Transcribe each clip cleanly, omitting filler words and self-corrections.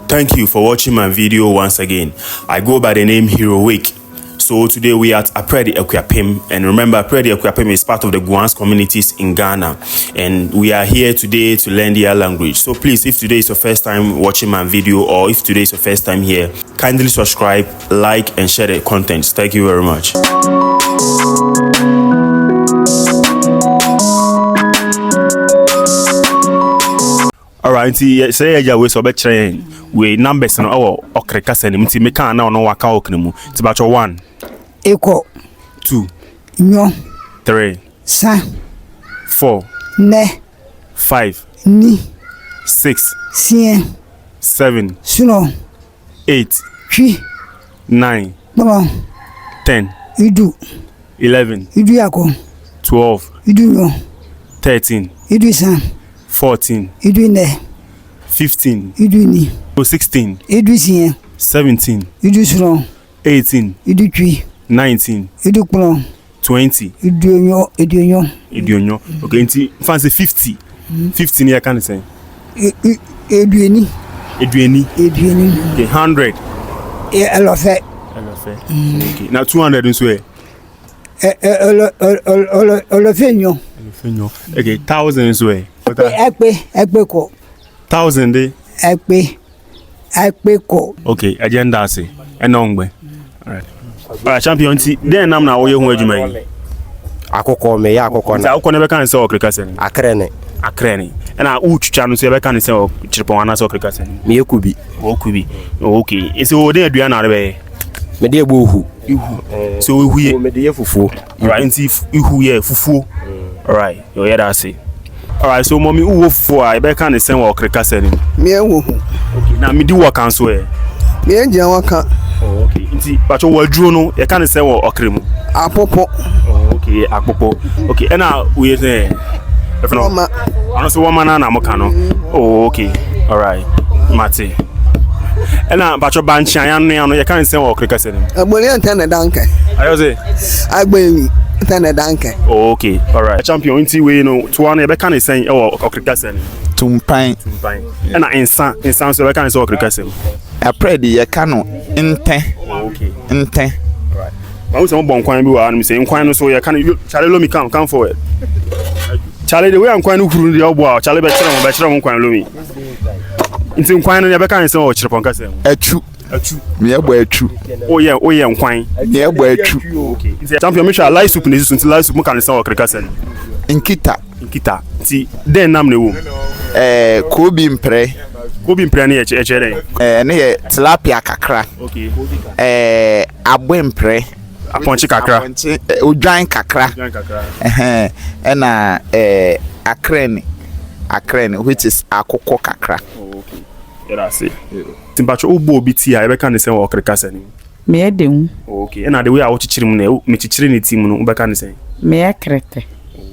Thank you for watching my video once again. I go by the name Heroic. So today we are at Apirede, Akuapem, and remember Apirede, Akuapem is part of the Guan communities in Ghana, and we are here today to learn their language. So please, if today is your first time watching my video, or if today is your first time here, kindly subscribe, like, and share the content. Thank you very much. Alright, say ya we so be train we numbers no o okreka sane mti me kan na ono waka oknemu ti ba 1 Eko 2 nyo 3 sa 4 ne 5 ni 6 sien 7 suno 8 twi 9 baba 10 idu 11 idu yako 12 idu nyo 13 idu sa 14 idu ne 15 idu ni 16 idu sien 17 idu suno 18 idu twi 19 idu klo 20 idu nyo okay nti fancy 50 50 ni can say edueni okay 100 elofe okay now 200 nso elofe nyo okay 1000 nso ekpe ko 1000 de ekpe ko okay agenda say enongbe alright champion ti den nam na wo ye hu adwuma yi akoko me ya akoko na akoko ne be kan say okreka sen akrene na utwucha no so be kan say chirpon ana so okreka sen me ekubi okay ese wo den adua na be me de ebohu so we huye me de fufuo alright nti ihu ye fufuo alright yo ye da say alright so mommy uwo fufuo a be kan say okreka sen me ewo okay na me di wo kan so me enja waka okay nti bacho waduro no ye kan say wo okremu apopo okay akpopo okay ena we say if no ano so woman na amaka no okay alright mate ena bacho banchi anu ye kan say wo okreka sen agbori ntana danke ayo say agbeni ntana danke okay alright champion nti we no to one ye be kan say wo okreka sen tumpan ena insan so be kan say wo okreka sen Apirede ye kanu ntɛ okay ntɛ alright ma wo say mo bon kwan bi wa anu say kwan no so ye kan chale lomi come forward chale de we an kwan no huru de obo a chale be kire mo kwan lomi nti kwan no ye be kan say wo chire ponka say atu me ye bo atu o ye kwan me ye bo atu okay nti champion me sha live soup ne so nti live soup mo kan say wo kreka say nkita nti den nam ne wo kobi mpre ne ye chere ne ye tilapia kakra okay abwe mpre aponchi kakra odwan kakra na akrene which is akoko kakra okay era say timbacho ubo obi ti a ebe kan say wo kreka say me edem okay na the way a wo chichiri mu na me chichiri ne team no ube kan say me akrete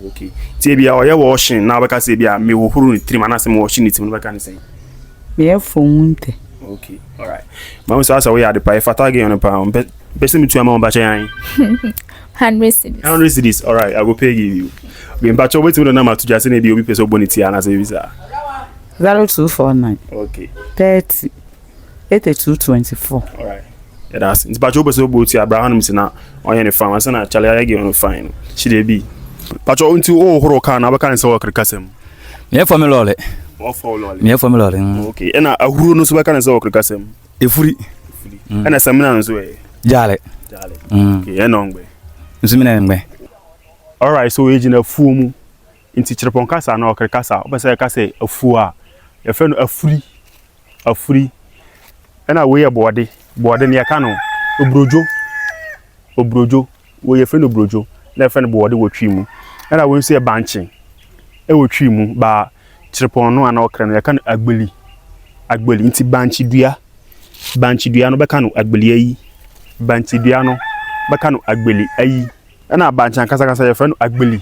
okay ti bia o ye wo shin na ube ka say bia me wo huru ne team na say me wo shin ne team no ube kan say me afonte okay alright ma we say we are the pie fata again on pa person me 2 amount ba yan 100 cedis alright I go pay you we mbacho wait we na ma to just na bi obi person bonity ana say visa 0249 okay 30 8224 alright yeah that's it's bacho person bonity Abraham na onye ne fan asa na chale ya ge on fine she dey be bacho unti o horo kan na ba kan say work kasem me for me lole okay ena ahuro no so ba kan say work kasem efuri ena samina no so jale okay ena ngbe nsumina ngbe alright so we jina fuo mu nti chirepon kasa na okre kasa obasa kasa afuo a ye fe no afuri ena we ye bode ne ya kanu obrojo we ye fe no obrojo na fe no bode wo twi mu ena we nso ye banchi e wo twi mu ba chirepon no ana okre no ya kanu agbeli nti banchi dua no be kanu agbeli ayi banchi dua no be kanu agbeli ayi ena banchi kasa ye fe no agbeli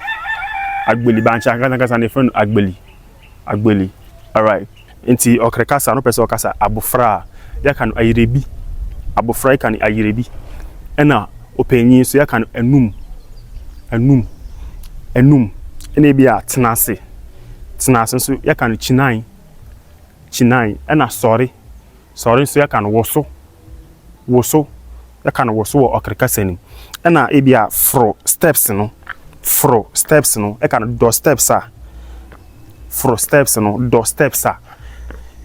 banchi kasa ne fe no agbeli alright nti okre kasa no pese okasa abofra ya kanu ayirebi abofra kan ayirebi ena opanyin so ya kanu enum ene bia tenase so ya kanu chinan ena sorry Sorry so yɛka no woso yɛka no woso wɔ ɔkrekasa nim ɛna ebia fro steps no yɛka no do steps a fro steps no do steps a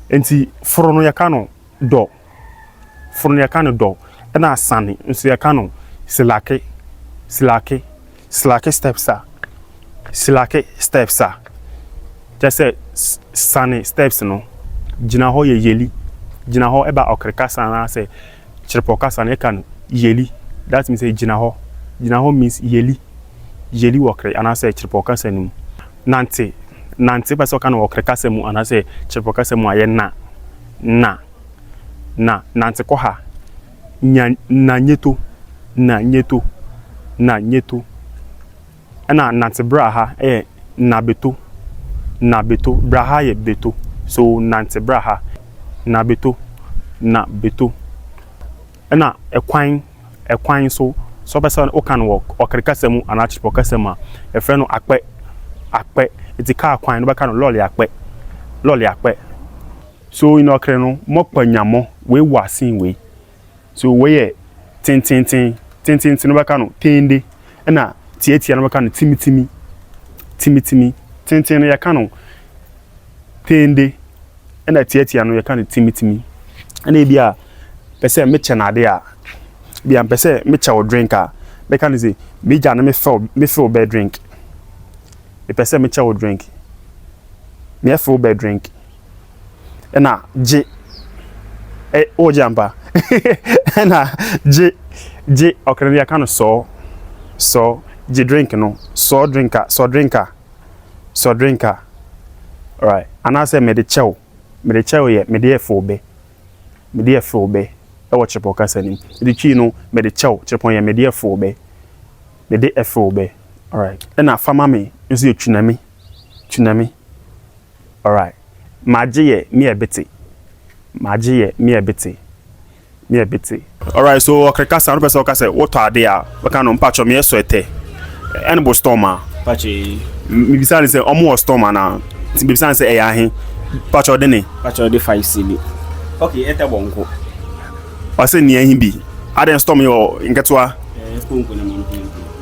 enti fro no yɛka no do ɛna asane nso yɛka no silake steps a just say sane steps no gyina hɔ yɛ yeli gyina hɔ ɛba ɔkrekasa na sɛ kyerepɔkasa na yɛka no yeli that means say gyina hɔ means yeli wɔ kre ana sɛ kyerepɔkasa nim nante pɛ sɛ ɔka no ɔkrekasa mu ana sɛ kyerepɔkasa mu ayɛ na nante kɔ ha na nyeto ɛna nante bra ha ɛyɛ na beto bra ha yɛ beto so nante bra ha na beto ɛna ɛkwan so pɛ sɛ ɔka no ɔkrekasa mu ana kyerepɔkasa mu a ɛfrɛ no akpɛ eti kaa kwan no bɛka no lɔle akpɛ so ina ɔkre no mɔkpa nyamɔ wei wɔ asen wei so wei yɛ tententen no bɛka no tende ɛna tiatia no bɛka no timitimi tenten no yɛka no tende ɛna tiatia no yɛka no timitimi ɛna ebi a pɛ sɛ mekyɛ nade a bia pɛ sɛ mekyɛ wo drink a bɛka no sɛ megya no me fill bɛ drink pɛ sɛ mekyɛ wo drink me fill bɛ drink ɛna gye o jampa ɛna gye ɔkre no yɛka no sɔ gye drink no sɔ drinka alright anaasɛ mede kyɛw yɛ mede yɛ fill bɛ ɛwɔ kyerepɔkasa nim mede twi no mede kyɛw kyerepɔn yɛ mede yɛ fill bɛ alright ɛna fama me nso yɛ tunami alright magye yɛ me bete alright so ɔkrekasa no pɛ sɛ ɔka sɛ wotɔ ade a bɛka no mpatwɔ meyɛ sɔ ɛtɛ ɛne bo storm a mebisa ne sɛ ɔmo wɔ storm ana nti mebisa ne sɛ ɛyɛ ahe patwɔ de ne patwɔ de 5 cedi okay ɛtɛ bɔnko ɔsɛ nia hi bi aden storm yɛ nketewa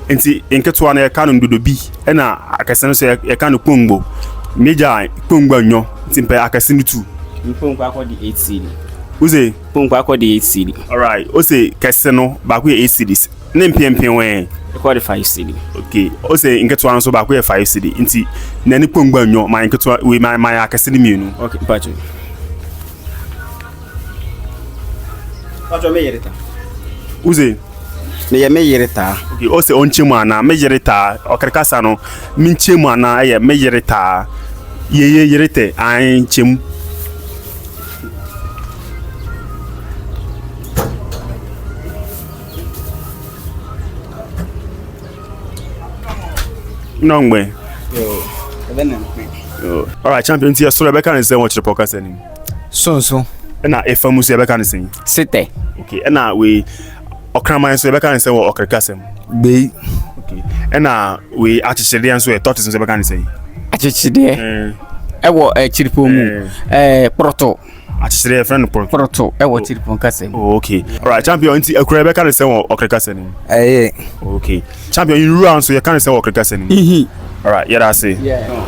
nti nketewa no yɛka no ndodo bi ɛna akɛse no sɛ yɛka no kpongbo meja kpongbo anyo nti mpɛ akɛse no tu mpongbo akɔ de 8 cedi uze mpongbo akɔ de 8 cedi alright ose kɛse no baako yɛ 8 cedis ne mpempem wɛn akɔ de 5 cedi okay ose nketewa no so baako yɛ 5 cedi nti na ne kpongbo anyo ma nketewa we ma akɛse no mienu okay patwɔ me yerita uze me yerita okay ose onchemu ana me yerita ɔkrekasa no minchemu ana ɛyɛ me yerita ye yerite an chemu nongbe alright champion tia so Rebecca ne say won kyerepɔkasa nim sonso na efamu so Rebecca ne say Sete. okay na we okraman so Rebecca ne say won ɔkrekasa mu gbei okay na we achichede so e tortoise so Rebecca ne say Achichide. Ewo chiripo mu. Proto. achichede friend Proto. Ewo chiripo kase. Oh, okay alright champion nti akura Rebecca ne say won ɔkrekasa nim okay champion you round so you can say ɔkrekasa nim alright yeah that's it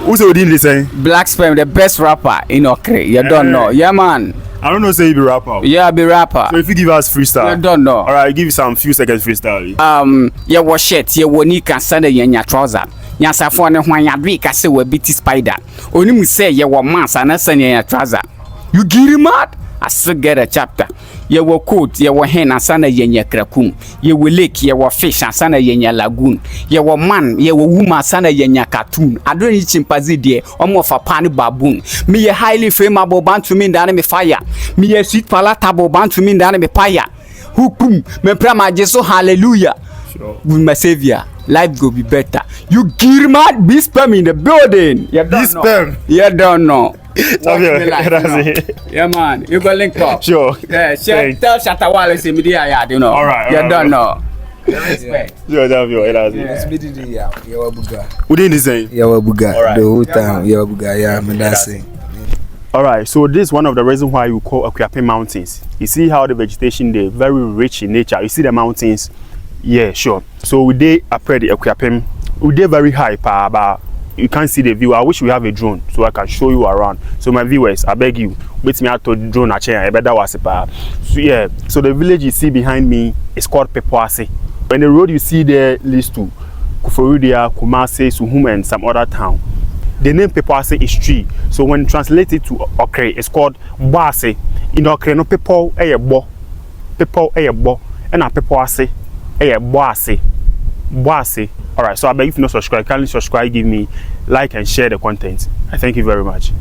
who's the odin say Black Sperm, the best rapper in Okre. You don't know. Yeah, man. I don't know say you be rapper Yeah, I be rapper. so if you give us freestyle You don't know. alright give you some few seconds freestyle Yeah, was shirt. Yeah, when you can send a trouser. Nyasa for ne hwan yadwe ka se we biti spider. Onimu say ye wo mass and send your trouser. You get him mad? I still get a chapter. Ye wo coat, ye wo hen and sana yenye krakum. Ye wo lake, ye wo fish and sana yenye lagoon. Ye wo man, ye wo woman sana yenye cartoon. I don't need chimpanzee there, almost a pani baboon. Me ye highly flammable band to me down me fire. Me ye sweet palatable band to me down me fire. Hukum, me prama jesu hallelujah. sure With my savior, life go be better. You get mad, be sperm in the building. You don't know. You don't know. Yeah, man. You go link up. Sure. Yeah, tell Shatawale say me there, you know. All right. You don't know. Respect. Sure, that's your yawa buga within the same. yawa buga Alright. the whole time yawa buga yeah me that's it All right, so this is one of the reasons why we call Akuapem Mountains. You see how the vegetation there, very rich in nature. You see the mountains? Yeah, sure. So we did Apirede Akuapem. We did very high, but you can't see the view. I wish we have a drone so I can show you around. So my viewers, I beg you, wait me out to drone a chair. I better was so yeah. So the village you see behind me is called Pepoase. When the road you see there leads to Kufurudia, Kumase, Suhum, and some other town. The name Pepoase is tree. So when translated to Okre, it's called Boase. In Okre, no people bo, and a Pepoase Boase. Boase. All right. So I beg you to not subscribe. Kindly subscribe, give me like and share the content. I thank you very much.